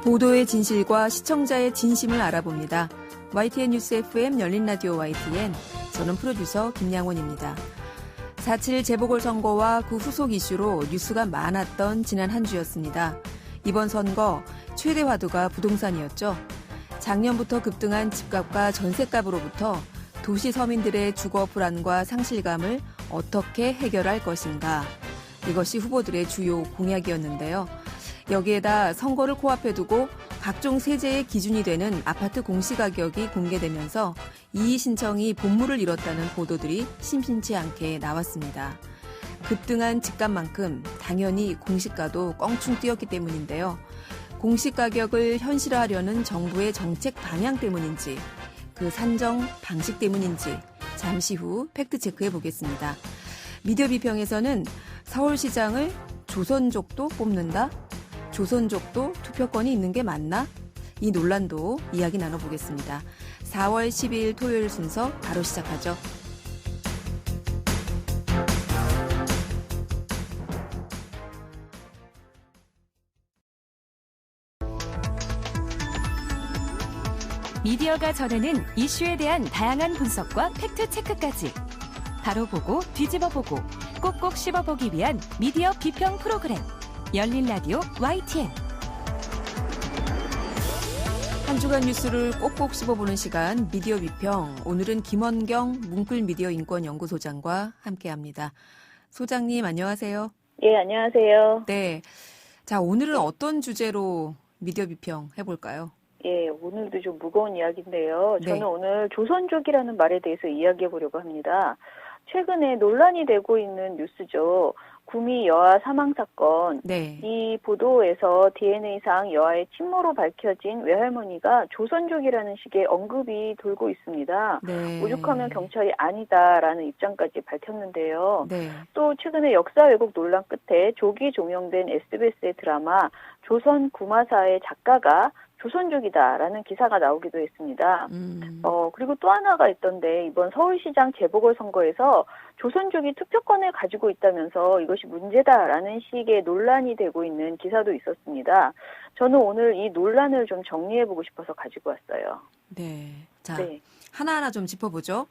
보도의 진실과 시청자의 진심을 알아봅니다. YTN 뉴스 FM 열린 라디오 YTN, 저는 프로듀서 김양원입니다. 4.7 재보궐선거와 그 후속 이슈로 뉴스가 많았던 지난 한 주였습니다. 이번 선거 최대 화두가 부동산이었죠. 작년부터 급등한 집값과 전셋값으로부터 도시 서민들의 주거 불안과 상실감을 어떻게 해결할 것인가. 이것이 후보들의 주요 공약이었는데요. 여기에다 선거를 코앞에 두고 각종 세제의 기준이 되는 아파트 공시가격이 공개되면서 이의 신청이 본물을 잃었다는 보도들이 심심치 않게 나왔습니다. 급등한 집값만큼 당연히 공시가도 껑충 뛰었기 때문인데요. 공시가격을 현실화하려는 정부의 정책 방향 때문인지, 그 산정 방식 때문인지 잠시 후 팩트체크해 보겠습니다. 미디어 비평에서는 서울시장을 조선족도 뽑는다? 조선족도 투표권이 있는 게 맞나? 이 논란도 이야기 나눠보겠습니다. 4월 12일 토요일 순서 바로 시작하죠. 미디어가 전하는 이슈에 대한 다양한 분석과 팩트체크까지 바로 보고 뒤집어 보고 꼭꼭 씹어보기 위한 미디어 비평 프로그램 열린 라디오 YTN. 한 주간 뉴스를 꼭꼭 씹어보는 시간 미디어 비평. 오늘은 김원경 문클미디어인권연구소장과 함께합니다. 소장님 안녕하세요. 예, 안녕하세요. 네, 자 오늘은 어떤 주제로 미디어 비평 해볼까요? 예, 오늘도 좀 무거운 이야기인데요. 네. 저는 오늘 조선족이라는 말에 대해서 이야기해 보려고 합니다. 최근에 논란이 되고 있는 뉴스죠. 구미 여아 사망 사건. 네. 이 보도에서 DNA상 여아의 친모로 밝혀진 외할머니가 조선족이라는 식의 언급이 돌고 있습니다. 네. 오죽하면 경찰이 아니다라는 입장까지 밝혔는데요. 네. 또 최근에 역사 왜곡 논란 끝에 조기 종영된 SBS의 드라마 조선 구마사의 작가가 조선족이다라는 기사가 나오기도 했습니다. 그리고 또 하나가 있던데 이번 서울시장 재보궐선거에서 조선족이 투표권을 가지고 있다면서 이것이 문제다라는 식의 논란이 되고 있는 기사도 있었습니다. 저는 오늘 이 논란을 좀 정리해보고 싶어서 가지고 왔어요. 네. 자, 네. 하나하나 좀 짚어보죠.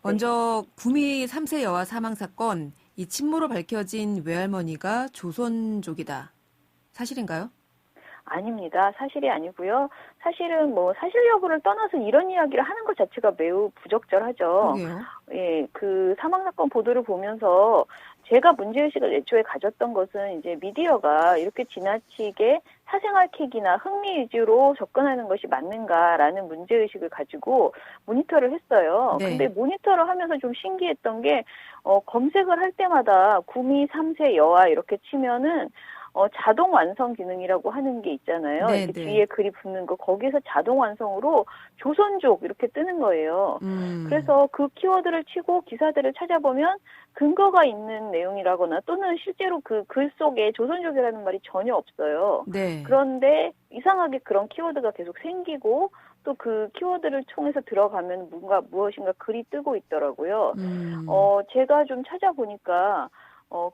먼저 구미 3세 여아 사망 사건, 이 친모로 밝혀진 외할머니가 조선족이다. 사실인가요? 아닙니다. 사실이 아니고요. 사실은 뭐 사실 여부를 떠나서 이런 이야기를 하는 것 자체가 매우 부적절하죠. 그러게요. 예, 그 사망 사건 보도를 보면서 제가 문제의식을 애초에 가졌던 것은 이제 미디어가 이렇게 지나치게 사생활 킥이나 흥미 위주로 접근하는 것이 맞는가라는 문제의식을 가지고 모니터를 했어요. 네. 근데 모니터를 하면서 좀 신기했던 게 검색을 할 때마다 구미 3세 여아 이렇게 치면은 자동 완성 기능이라고 하는 게 있잖아요. 네, 이렇게 네. 뒤에 글이 붙는 거 거기서 자동 완성으로 조선족 이렇게 뜨는 거예요. 그래서 그 키워드를 치고 기사들을 찾아보면 근거가 있는 내용이라거나 또는 실제로 그 글 속에 조선족이라는 말이 전혀 없어요. 네. 그런데 이상하게 그런 키워드가 계속 생기고 또 그 키워드를 통해서 들어가면 무엇인가 글이 뜨고 있더라고요. 제가 좀 찾아보니까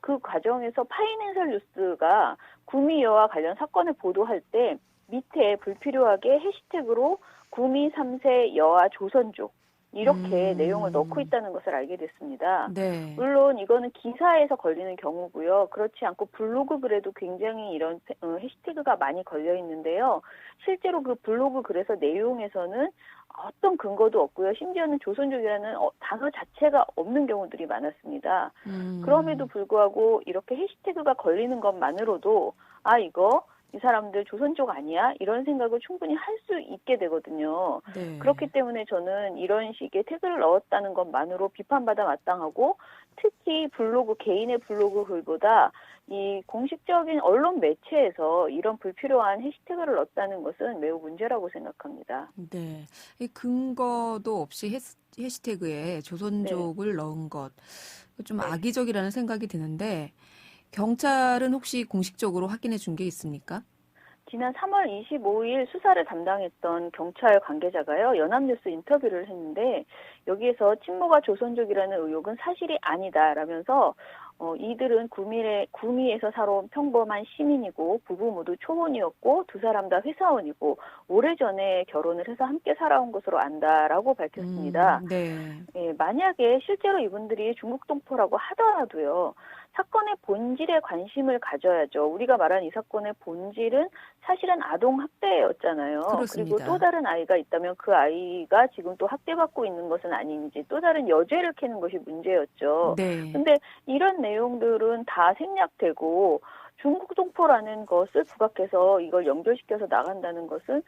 그 과정에서 파이낸셜 뉴스가 구미 여아 관련 사건을 보도할 때 밑에 불필요하게 해시태그로 구미 3세 여아 조선족 이렇게 내용을 넣고 있다는 것을 알게 됐습니다. 네. 물론 이거는 기사에서 걸리는 경우고요. 그렇지 않고 블로그 글에도 굉장히 이런 해시태그가 많이 걸려 있는데요. 실제로 그 블로그 글에서 내용에서는 어떤 근거도 없고요. 심지어는 조선족이라는 단어 자체가 없는 경우들이 많았습니다. 그럼에도 불구하고 이렇게 해시태그가 걸리는 것만으로도 이거 이 사람들 조선족 아니야? 이런 생각을 충분히 할 수 있게 되거든요. 네. 그렇기 때문에 저는 이런 식의 태그를 넣었다는 것만으로 비판받아 마땅하고 특히 개인의 블로그 글보다 이 공식적인 언론 매체에서 이런 불필요한 해시태그를 넣었다는 것은 매우 문제라고 생각합니다. 네. 이 근거도 없이 해시태그에 조선족을 넣은 것, 좀 네. 악의적이라는 생각이 드는데 경찰은 혹시 공식적으로 확인해 준 게 있습니까? 지난 3월 25일 수사를 담당했던 경찰 관계자가요, 연합뉴스 인터뷰를 했는데 여기에서 친모가 조선족이라는 의혹은 사실이 아니다라면서 이들은 구미에서 살아온 평범한 시민이고 부부 모두 초혼이었고 두 사람 다 회사원이고 오래전에 결혼을 해서 함께 살아온 것으로 안다라고 밝혔습니다. 네. 예, 만약에 실제로 이분들이 중국 동포라고 하더라도요. 사건의 본질에 관심을 가져야죠. 우리가 말한 이 사건의 본질은 사실은 아동 학대였잖아요. 그렇습니다. 그리고 또 다른 아이가 있다면 그 아이가 지금 또 학대받고 있는 것은 아닌지 또 다른 여죄를 캐는 것이 문제였죠. 네. 근데 이런 내용들은 다 생략되고 중국 동포라는 것을 부각해서 이걸 연결시켜서 나간다는 것은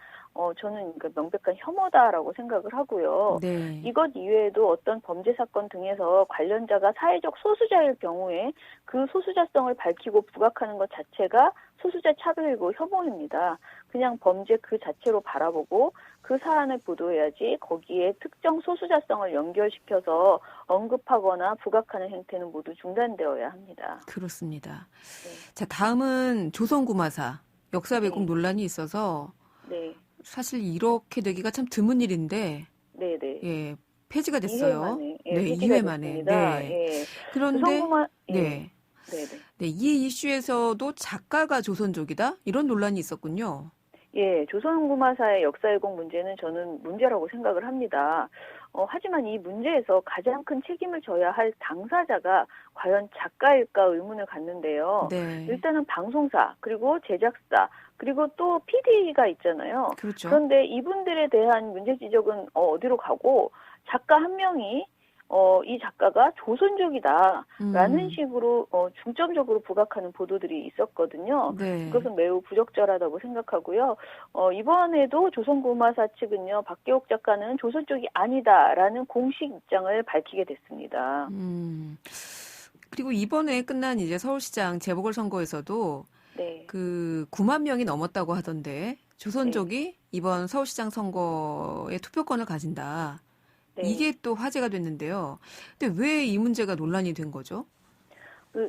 저는 명백한 혐오다라고 생각을 하고요. 네. 이것 이외에도 어떤 범죄 사건 등에서 관련자가 사회적 소수자일 경우에 그 소수자성을 밝히고 부각하는 것 자체가 소수자 차별이고 혐오입니다. 그냥 범죄 그 자체로 바라보고 그 사안을 보도해야지 거기에 특정 소수자성을 연결시켜서 언급하거나 부각하는 행태는 모두 중단되어야 합니다. 그렇습니다. 네. 자, 다음은 조선구마사 역사 왜곡 네. 논란이 있어서 네. 사실 이렇게 되기가 참 드문 일인데 네네. 예, 폐지가 2회 됐어요. 만에. 예, 네, 폐지가 2회 만에. 됐습니다. 네. 예. 그런데 예. 네. 네네. 네, 이 이슈에서도 작가가 조선족이다? 이런 논란이 있었군요. 예, 조선구마사의 역사 왜곡 문제는 저는 문제라고 생각을 합니다. 하지만 이 문제에서 가장 큰 책임을 져야 할 당사자가 과연 작가일까 의문을 갖는데요. 네. 일단은 방송사, 그리고 제작사, 그리고 또 PD가 있잖아요. 그렇죠. 그런데 이분들에 대한 문제 지적은 어디로 가고 작가 한 명이 이 작가가 조선족이다라는 식으로 중점적으로 부각하는 보도들이 있었거든요. 네. 그것은 매우 부적절하다고 생각하고요. 이번에도 조선구마사 측은요, 박계옥 작가는 조선족이 아니다라는 공식 입장을 밝히게 됐습니다. 그리고 이번에 끝난 이제 서울시장 재보궐선거에서도 네. 그 9만 명이 넘었다고 하던데 조선족이 이번 서울시장 선거에 투표권을 가진다. 네. 이게 또 화제가 됐는데요. 근데 왜 이 문제가 논란이 된 거죠?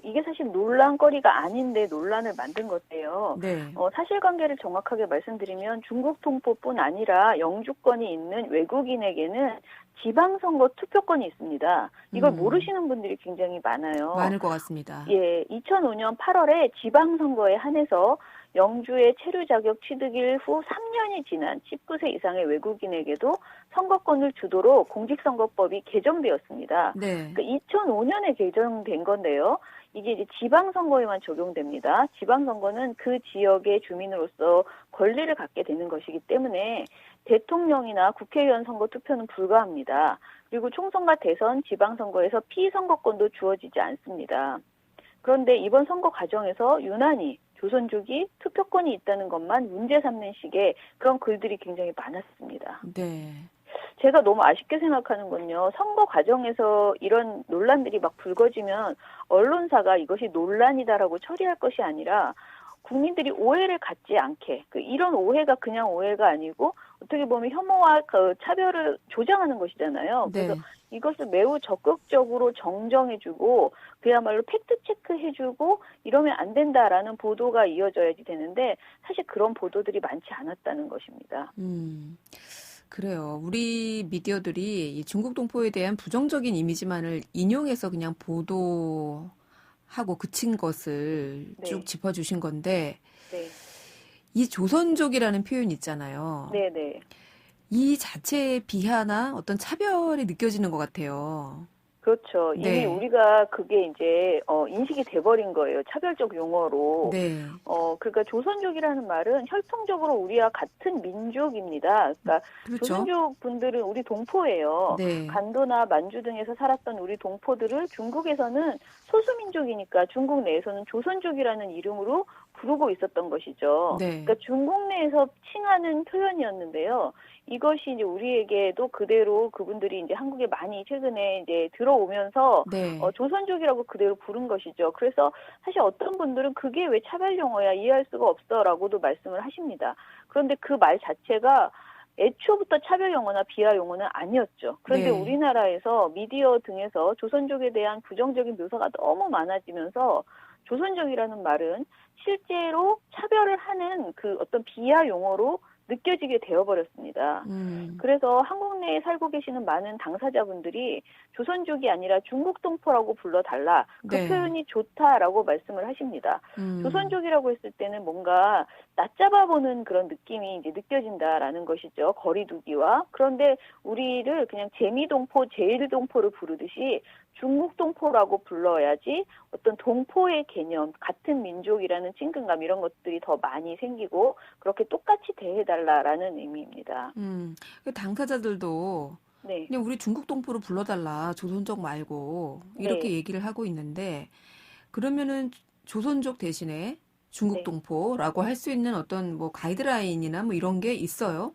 이게 사실 논란거리가 아닌데 논란을 만든 건데요. 네. 사실관계를 정확하게 말씀드리면 중국 동포뿐 아니라 영주권이 있는 외국인에게는 지방선거 투표권이 있습니다. 이걸 모르시는 분들이 굉장히 많아요. 많을 것 같습니다. 예, 2005년 8월에 지방선거에 한해서 영주의 체류 자격 취득일 후 3년이 지난 19세 이상의 외국인에게도 선거권을 주도록 공직선거법이 개정되었습니다. 네. 그러니까 2005년에 개정된 건데요. 이게 이제 지방선거에만 적용됩니다. 지방선거는 그 지역의 주민으로서 권리를 갖게 되는 것이기 때문에 대통령이나 국회의원 선거 투표는 불가합니다. 그리고 총선과 대선, 지방선거에서 피선거권도 주어지지 않습니다. 그런데 이번 선거 과정에서 유난히 조선족이 투표권이 있다는 것만 문제 삼는 식의 그런 글들이 굉장히 많았습니다. 네. 제가 너무 아쉽게 생각하는 건요. 선거 과정에서 이런 논란들이 막 불거지면 언론사가 이것이 논란이다라고 처리할 것이 아니라 국민들이 오해를 갖지 않게 이런 오해가 그냥 오해가 아니고 어떻게 보면 혐오와 차별을 조장하는 것이잖아요. 네. 그래서 이것을 매우 적극적으로 정정해주고 그야말로 팩트체크해주고 이러면 안 된다라는 보도가 이어져야지 되는데 사실 그런 보도들이 많지 않았다는 것입니다. 그래요. 우리 미디어들이 이 중국 동포에 대한 부정적인 이미지만을 인용해서 그냥 보도하고 그친 것을 네. 쭉 짚어주신 건데 네. 이 조선족이라는 표현 있잖아요. 네네. 이 자체의 비하나 어떤 차별이 느껴지는 것 같아요. 그렇죠. 이미 네. 우리가 그게 이제 인식이 돼버린 거예요. 차별적 용어로. 네. 그러니까 조선족이라는 말은 혈통적으로 우리와 같은 민족입니다. 그러니까 그렇죠. 조선족 분들은 우리 동포예요. 네. 간도나 만주 등에서 살았던 우리 동포들을 중국에서는 소수민족이니까 중국 내에서는 조선족이라는 이름으로 부르고 있었던 것이죠. 네. 그러니까 중국 내에서 칭하는 표현이었는데요. 이것이 이제 우리에게도 그대로 그분들이 이제 한국에 많이 최근에 이제 들어오면서 네. 조선족이라고 그대로 부른 것이죠. 그래서 사실 어떤 분들은 그게 왜 차별 용어야 이해할 수가 없어라고도 말씀을 하십니다. 그런데 그 말 자체가 애초부터 차별 용어나 비하 용어는 아니었죠. 그런데 네. 우리나라에서 미디어 등에서 조선족에 대한 부정적인 묘사가 너무 많아지면서 조선족이라는 말은 실제로 차별을 하는 그 어떤 비하 용어로 느껴지게 되어버렸습니다. 그래서 한국 내에 살고 계시는 많은 당사자분들이 조선족이 아니라 중국 동포라고 불러달라. 그 네. 표현이 좋다라고 말씀을 하십니다. 조선족이라고 했을 때는 뭔가 낮잡아보는 그런 느낌이 이제 느껴진다라는 것이죠. 거리두기와. 그런데 우리를 그냥 재미동포, 제일동포를 부르듯이 중국 동포라고 불러야지 어떤 동포의 개념, 같은 민족이라는 친근감 이런 것들이 더 많이 생기고 그렇게 똑같이 대해달라라는 의미입니다. 그 당사자들도 네, 그냥 우리 중국 동포로 불러달라. 조선족 말고. 이렇게 네, 얘기를 하고 있는데, 그러면은 조선족 대신에 중국 네. 동포라고 할 수 있는 어떤 뭐 가이드라인이나 뭐 이런 게 있어요?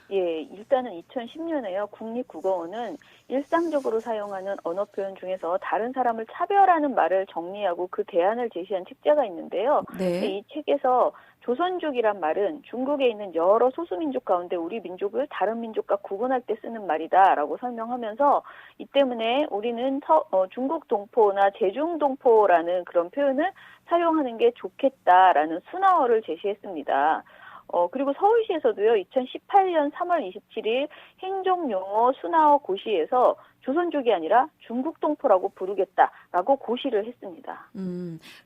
예, 일단은 2010년에요. 국립국어원은 일상적으로 사용하는 언어 표현 중에서 다른 사람을 차별하는 말을 정리하고 그 대안을 제시한 책자가 있는데요. 근데 네. 이 책에서 조선족이란 말은 중국에 있는 여러 소수민족 가운데 우리 민족을 다른 민족과 구분할 때 쓰는 말이다라고 설명하면서 이 때문에 우리는 중국 동포나 제중 동포라는 그런 표현을 사용하는 게 좋겠다라는 순화어를 제시했습니다. 그리고 서울시에서도요, 2018년 3월 27일 행정용어 순화어 고시에서 조선족이 아니라 중국 동포라고 부르겠다라고 고시를 했습니다.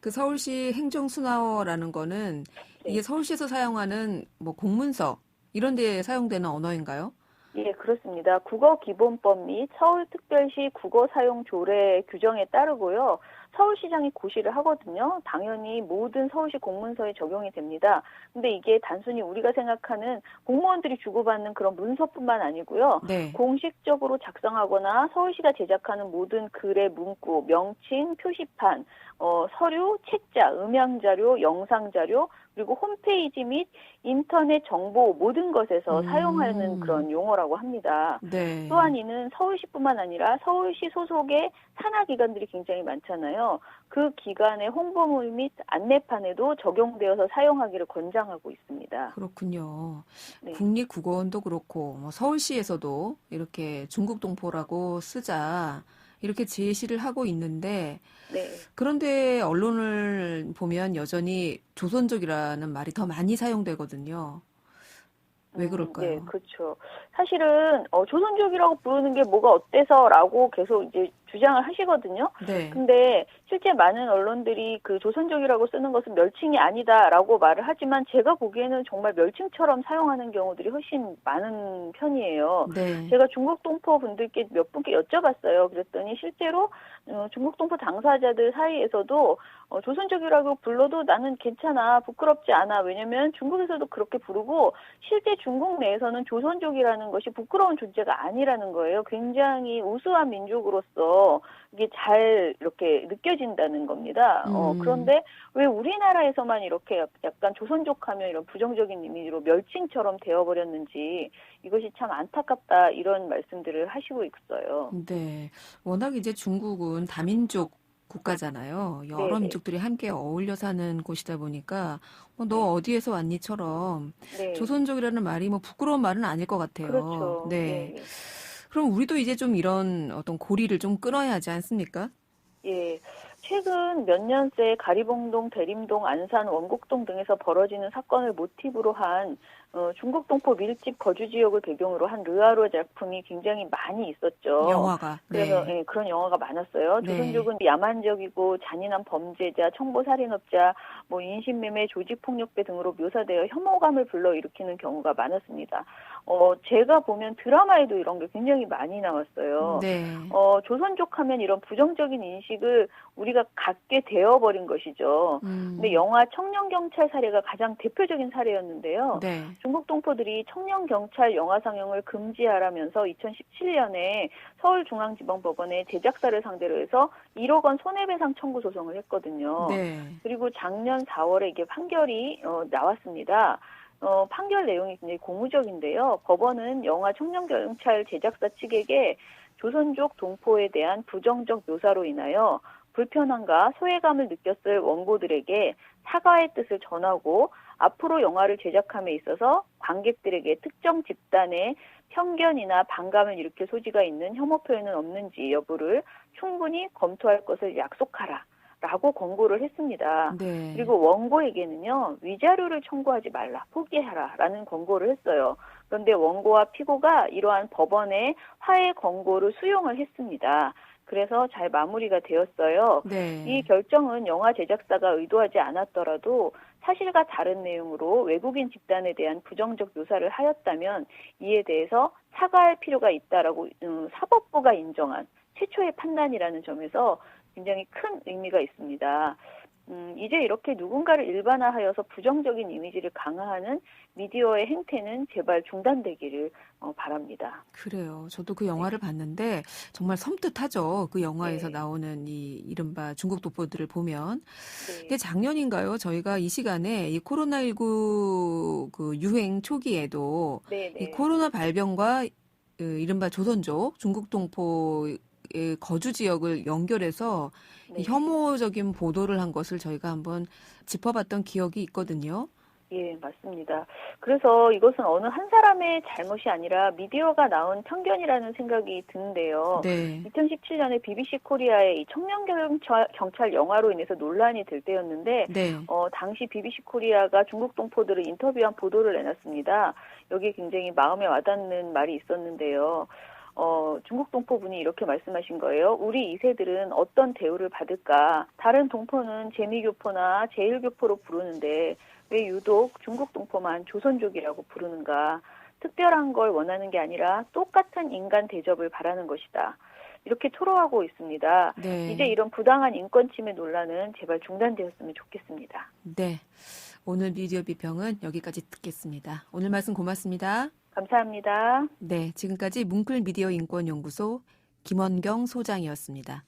그 서울시 행정순화어라는 거는 이게 네. 서울시에서 사용하는 뭐 공문서 이런 데에 사용되는 언어인가요? 예, 그렇습니다. 국어기본법 및 서울특별시 국어사용조례 규정에 따르고요. 서울시장이 고시를 하거든요. 당연히 모든 서울시 공문서에 적용이 됩니다. 근데 이게 단순히 우리가 생각하는 공무원들이 주고받는 그런 문서뿐만 아니고요. 네. 공식적으로 작성하거나 서울시가 제작하는 모든 글의 문구, 명칭, 표시판, 서류, 책자, 음향자료, 영상자료, 그리고 홈페이지 및 인터넷 정보 모든 것에서 사용하는 그런 용어라고 합니다. 네. 또한 이는 서울시뿐만 아니라 서울시 소속의 산하기관들이 굉장히 많잖아요. 그 기관의 홍보물 및 안내판에도 적용되어서 사용하기를 권장하고 있습니다. 그렇군요. 네. 국립국어원도 그렇고 뭐 서울시에서도 이렇게 중국 동포라고 쓰자 이렇게 제시를 하고 있는데 네. 그런데 언론을 보면 여전히 조선족이라는 말이 더 많이 사용되거든요. 왜 네, 그럴까요? 그렇죠. 사실은 조선족이라고 부르는 게 뭐가 어때서라고 계속 이제 주장을 하시거든요. 네. 근데 실제 많은 언론들이 그 조선족이라고 쓰는 것은 멸칭이 아니다라고 말을 하지만 제가 보기에는 정말 멸칭처럼 사용하는 경우들이 훨씬 많은 편이에요. 네. 제가 중국 동포 분들께 몇 분께 여쭤봤어요. 그랬더니 실제로 중국 동포 당사자들 사이에서도 조선족이라고 불러도 나는 괜찮아, 부끄럽지 않아. 왜냐면 중국에서도 그렇게 부르고 실제 중국 내에서는 조선족이라는 것이 부끄러운 존재가 아니라는 거예요. 굉장히 우수한 민족으로서 이게 잘 이렇게 느껴진다는 겁니다. 그런데 왜 우리나라에서만 이렇게 약간 조선족하면 이런 부정적인 이미지로 멸칭처럼 되어버렸는지 이것이 참 안타깝다 이런 말씀들을 하시고 있어요. 네. 워낙 이제 중국은 다민족 국가잖아요. 여러 네네. 민족들이 함께 어울려 사는 곳이다 보니까 너 네. 어디에서 왔니처럼 네. 조선족이라는 말이 뭐 부끄러운 말은 아닐 것 같아요. 그렇죠. 네. 예. 그럼 우리도 이제 좀 이런 어떤 고리를 좀 끊어야 하지 않습니까? 예. 최근 몇 년 새 가리봉동, 대림동, 안산, 원곡동 등에서 벌어지는 사건을 모티브로 한 중국 동포 밀집 거주 지역을 배경으로 한 르아르 작품이 굉장히 많이 있었죠. 영화가. 그래서 네. 예, 그런 영화가 많았어요. 네. 조선족은 야만적이고 잔인한 범죄자, 청보살인업자, 뭐 인신매매, 조직폭력배 등으로 묘사되어 혐오감을 불러일으키는 경우가 많았습니다. 제가 보면 드라마에도 이런 게 굉장히 많이 나왔어요. 네. 조선족 하면 이런 부정적인 인식을 우리가 갖게 되어버린 것이죠. 근데 영화 청년경찰 사례가 가장 대표적인 사례였는데요. 네. 중국 동포들이 청년경찰 영화 상영을 금지하라면서 2017년에 서울중앙지방법원에 제작사를 상대로 해서 1억 원 손해배상 청구 소송을 했거든요. 네. 그리고 작년 4월에 이게 판결이 나왔습니다. 판결 내용이 굉장히 고무적인데요. 법원은 영화 청년경찰 제작사 측에게 조선족 동포에 대한 부정적 묘사로 인하여 불편함과 소외감을 느꼈을 원고들에게 사과의 뜻을 전하고 앞으로 영화를 제작함에 있어서 관객들에게 특정 집단의 편견이나 반감을 일으킬 소지가 있는 혐오 표현은 없는지 여부를 충분히 검토할 것을 약속하라. 라고 권고를 했습니다. 네. 그리고 원고에게는요, 위자료를 청구하지 말라, 포기해라 라는 권고를 했어요. 그런데 원고와 피고가 이러한 법원의 화해 권고를 수용을 했습니다. 그래서 잘 마무리가 되었어요. 네. 이 결정은 영화 제작사가 의도하지 않았더라도 사실과 다른 내용으로 외국인 집단에 대한 부정적 묘사를 하였다면 이에 대해서 사과할 필요가 있다라고 사법부가 인정한 최초의 판단이라는 점에서 굉장히 큰 의미가 있습니다. 이제 이렇게 누군가를 일반화하여서 부정적인 이미지를 강화하는 미디어의 행태는 제발 중단되기를 바랍니다. 그래요. 저도 그 영화를 봤는데 정말 섬뜩하죠. 그 영화에서 네. 나오는 이 이른바 중국 독보들을 보면. 네. 근데 작년인가요? 저희가 이 시간에 이 코로나19 그 유행 초기에도 네, 이 네. 코로나 발병과 이른바 조선족 중국 동포의 거주 지역을 연결해서 이 네. 혐오적인 보도를 한 것을 저희가 한번 짚어봤던 기억이 있거든요. 예, 맞습니다. 그래서 이것은 어느 한 사람의 잘못이 아니라 미디어가 낳은 편견이라는 생각이 드는데요. 네. 2017년에 BBC 코리아의 이 청년 경찰 영화로 인해서 논란이 될 때였는데, 네. 당시 BBC 코리아가 중국 동포들을 인터뷰한 보도를 내놨습니다. 여기 굉장히 마음에 와닿는 말이 있었는데요. 중국 동포분이 이렇게 말씀하신 거예요. 우리 2세들은 어떤 대우를 받을까? 다른 동포는 재미교포나 제일교포로 부르는데 왜 유독 중국 동포만 조선족이라고 부르는가? 특별한 걸 원하는 게 아니라 똑같은 인간 대접을 바라는 것이다. 이렇게 토로하고 있습니다. 네. 이제 이런 부당한 인권 침해 논란은 제발 중단되었으면 좋겠습니다. 네. 오늘 미디어 비평은 여기까지 듣겠습니다. 오늘 말씀 고맙습니다. 감사합니다. 네, 지금까지 뭉클 미디어 인권연구소 김원경 소장이었습니다.